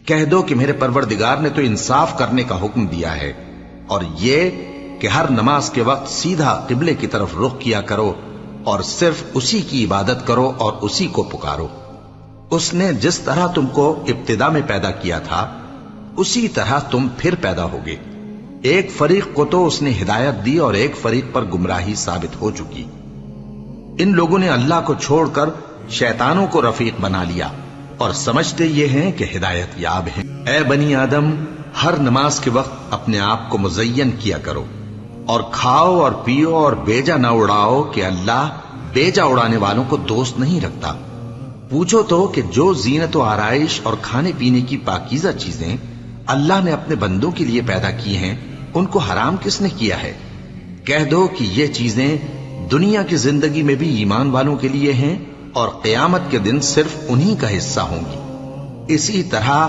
کہہ دو کہ میرے پروردگار نے تو انصاف کرنے کا حکم دیا ہے، اور یہ کہ ہر نماز کے وقت سیدھا قبلے کی طرف رخ کیا کرو اور صرف اسی کی عبادت کرو اور اسی کو پکارو۔ اس نے جس طرح تم کو ابتدا میں پیدا کیا تھا اسی طرح تم پھر پیدا ہوگے۔ ایک فریق کو تو اس نے ہدایت دی اور ایک فریق پر گمراہی ثابت ہو چکی۔ ان لوگوں نے اللہ کو چھوڑ کر شیطانوں کو رفیق بنا لیا اور سمجھتے یہ ہیں کہ ہدایت یاب ہیں۔ اے بنی آدم، ہر نماز کے وقت اپنے آپ کو مزین کیا کرو، اور کھاؤ اور پیو اور بیجا نہ اڑاؤ کہ اللہ بیجا اڑانے والوں کو دوست نہیں رکھتا۔ پوچھو تو کہ جو زینت و آرائش اور کھانے پینے کی پاکیزہ چیزیں اللہ نے اپنے بندوں کے لیے پیدا کی ہیں ان کو حرام کس نے کیا ہے؟ کہہ دو کہ یہ چیزیں دنیا کی زندگی میں بھی ایمان والوں کے لیے ہیں اور قیامت کے دن صرف انہی کا حصہ ہوں گی۔ اسی طرح